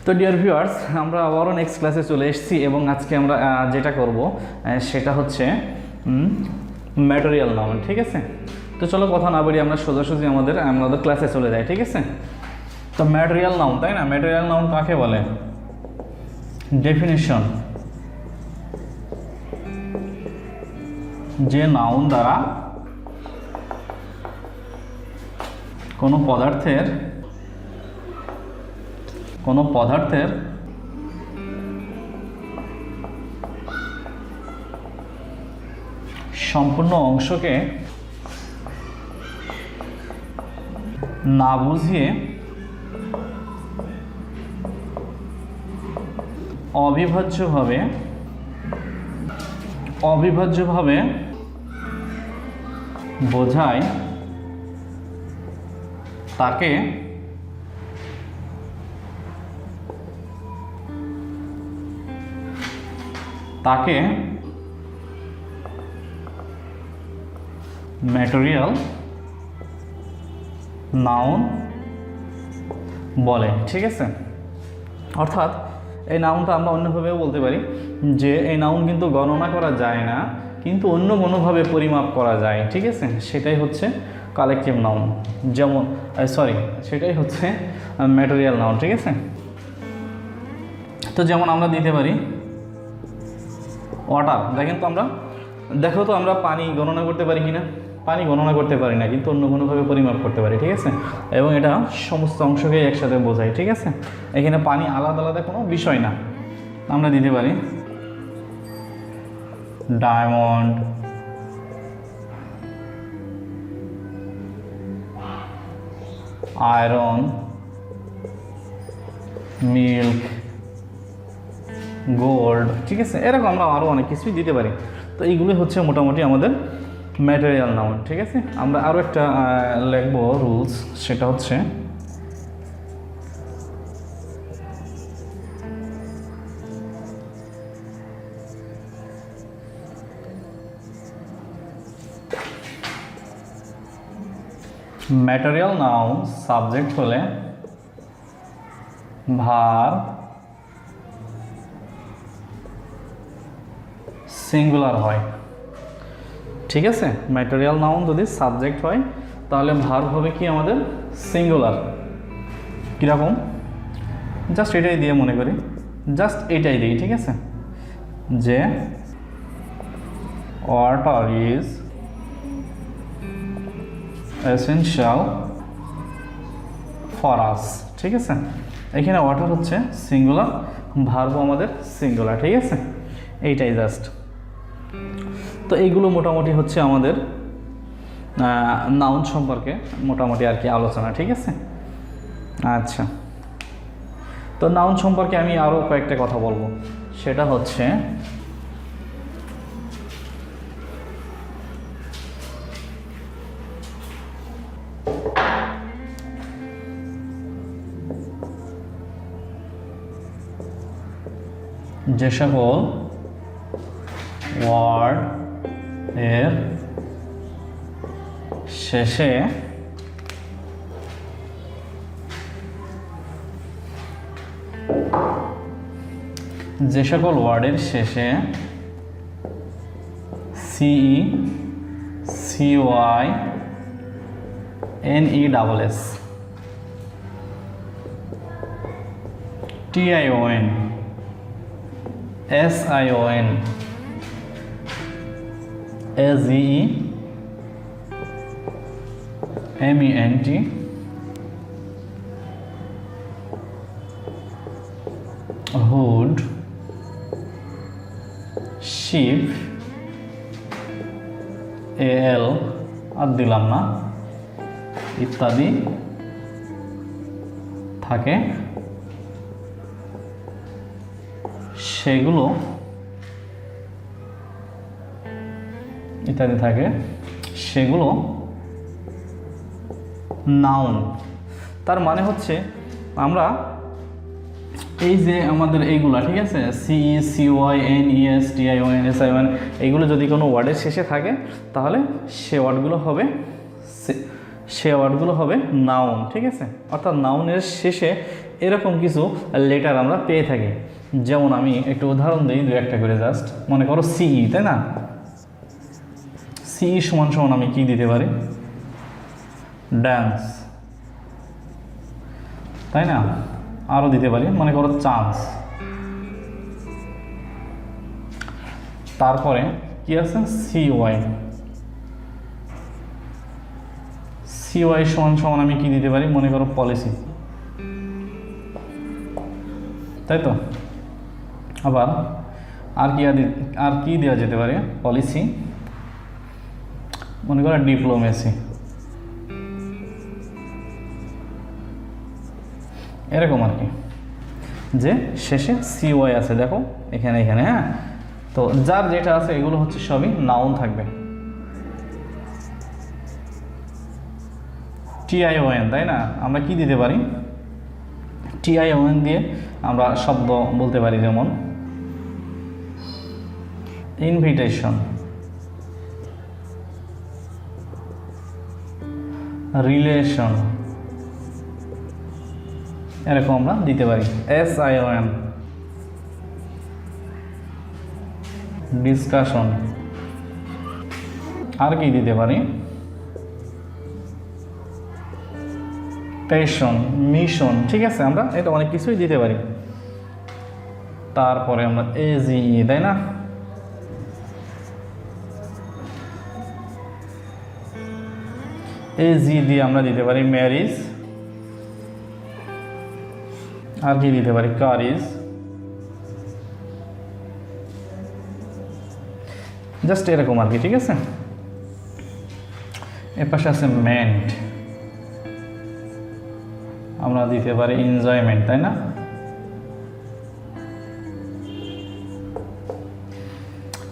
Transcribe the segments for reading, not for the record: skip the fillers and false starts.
তো dear viewers, আমরা আবারও নেক্সট ক্লাসে চলে এসেছি এবং আজকে আমরা যেটা করব সেটা হচ্ছে ম্যাটেরিয়াল নাউন। ঠিক আছে, তো চলো কথা না বলি, আমরা সোজাসুজি আমাদের ক্লাসে চলে যাই। ঠিক আছে, তো ম্যাটেরিয়াল নাউন, তাই না? ম্যাটেরিয়াল নাউন কাকে বলে? ডেফিনিশন: যে নাউন দ্বারা কোনো পদার্থের সম্পূর্ণ অংশকে না বুঝিয়ে অবিভাজ্যভাবে বোঝায় তাকে ম্যাটেরিয়াল নাউন বলে। ঠিক আছে, অর্থাৎ এই নাউনটা আমরা অন্যভাবেও বলতে পারি যে এই নাউন কিন্তু গণনা করা যায় না, কিন্তু অন্য কোনোভাবে পরিমাপ করা যায়। ঠিক আছে, সেটাই হচ্ছে কালেকটিভ নাউন, যেমন সেটাই হচ্ছে ম্যাটেরিয়াল নাউন। ঠিক আছে, তো যেমন আমরা দিতে পারি ওয়াটার। দেখো তো আমরা পানি গণনা করতে পারি কিনা? পানি গণনা করতে পারি না, কিন্তু অন্য কোনোভাবে পরিমাপ করতে পারি। ঠিক আছে, এবং এটা সমস্ত অংশকেই একসাথে বোঝায়। ঠিক আছে, এখানে পানি আলাদা আলাদা কোনো বিষয় না। আমরা দিতে পারি ডায়মন্ড, আয়রন, মিল্ক, গোল্ড। ঠিক আছে, এরকম আমরা আরও অনেক কিছুই দিতে পারি। তো এইগুলি হচ্ছে মোটামুটি আমাদের ম্যাটেরিয়াল নাউন। ঠিক আছে, আমরা আরও একটা লিখব রুলস, সেটা হচ্ছে ম্যাটেরিয়াল নাউন সাবজেক্ট হলে ভার সিঙ্গুলার হয়। ঠিক আছে, ম্যাটেরিয়াল নাউন যদি সাবজেক্ট হয় তাহলে ভার্ব হবে কি আমাদের? সিঙ্গুলার। কীরকম? জাস্ট এটাই দিয়ে মনে করি, জাস্ট এটাই দিই। ঠিক আছে, যে water is essential for us. ঠিক আছে, এখানে ওয়াটার হচ্ছে সিঙ্গুলার, ভার্বও আমাদের সিঙ্গুলার। ঠিক আছে, এইটাই জাস্ট। তো এইগুলো মোটামুটি হচ্ছে আমাদের নাউন সম্পর্কে মোটামুটি আর কি আলোচনা। ঠিক আছে, আচ্ছা, তো নাউন সম্পর্কে আমি আরও কয়েকটা কথা বলবো, সেটা হচ্ছে যে সকল ওয়ার্ড এর শেষে CE CY NESS TION SION AZE MENT hood sheep AL আর দিলাম না ইত্যাদি থাকে, সেগুলো নাউন। তার মানে হচ্ছে আমরা এই যে আমাদের এইগুলা, ঠিক আছে, CE CY NES TION SION, এইগুলো যদি কোনো ওয়ার্ডের শেষে থাকে তাহলে সে ওয়ার্ডগুলো হবে নাউন। ঠিক আছে, অর্থাৎ নাউনের শেষে এরকম কিছু লেটার আমরা পেয়ে থাকি। যেমন আমি একটু উদাহরণ দিই, দু একটা করে জাস্ট। মনে করো সিই, তাই না? সিই সমান সমান আমি কি দিতে পারি? ড্যান্স, তাই না? আরও দিতে পারি, মনে করো চান্স। তারপরে কি আছে? সিওয়াই, সিওয়াই সমান সমান আমি কি দিতে পারি? মনে করো পলিসি, তাই তো? আবার আর কি দেওয়া যেতে পারে? পলিসি, মনে করো ডিপ্লোমেসি, এরকম আর কি, যে শেষে সিওয়াই আছে। দেখো এখানে, হ্যাঁ। তো যার যেটা আছে এগুলো হচ্ছে সবই নাউন থাকবে। টিআইওএন, তাই না? আমরা কি দিতে পারি? টিআইওএন দিয়ে আমরা শব্দ বলতে পারি, যেমন ইনভিটেশন, রিলেশন, এরকম আমরা দিতে পারি। এসআইওএন, ডিসকাশন। আর কি দিতে পারি? Passion, mission. ঠিক আছে, আমরা এটা অনেক কিছুই দিতে পারি। তারপরে আমরা এজিই, তাই না? এজি দিয়ে আমরা দিতে পারি ম্যারিজ। আর কি দিতে পারি? কারিজ। জাস্ট এরকম আর কি, ঠিক আছে? এর পাশে আছে মেন্ট, আমরা দিতে পারি এনজয়মেন্ট, তাই না?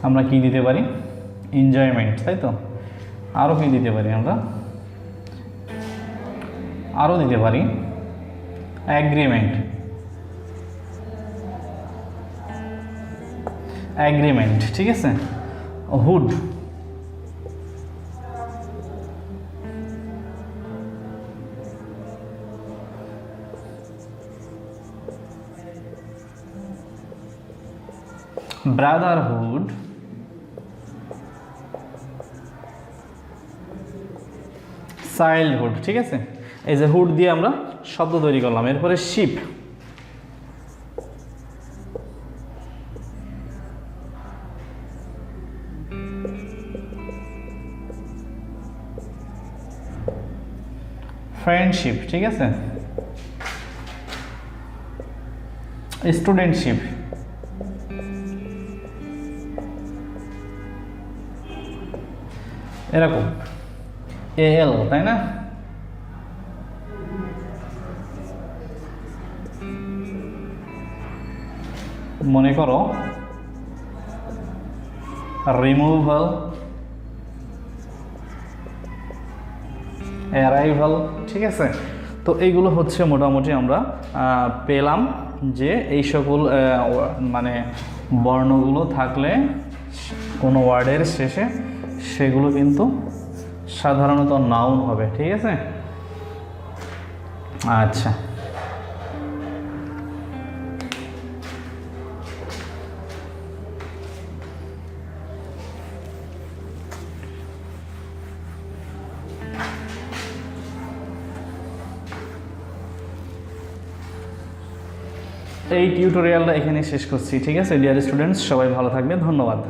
আমরা কি দিতে পারি? এনজয়মেন্ট, তাই তো? আরও কি দিতে পারি? আমরা আরও দিতে পারি অ্যাগ্রিমেন্ট, ঠিক আছে? Hood, Brotherhood, childhood. ঠিক আছে, এই যে হুড দিয়ে আমরা শব্দ তৈরি করলাম। এরপরে শিপ, ফ্রেন্ডশিপ, ঠিক আছে? স্টুডেন্টশিপ, এরকম এল, তাই না? মনে করো রিমুভাল, অ্যারাইভাল। ঠিক আছে, তো এইগুলো হচ্ছে মোটামুটি আমরা পেলাম যে এই সকল মানে বর্ণগুলো থাকলে কোনো ওয়ার্ডের শেষে সেগুলো কিন্তু সাধারণত নাউন হবে। ঠিক আছে, আচ্ছা। এই টিউটোরিয়ালটা এখানে শেষ করছি। ঠিক আছে ডিয়ার স্টুডেন্টস, সবাই ভালো থাকবে, ধন্যবাদ।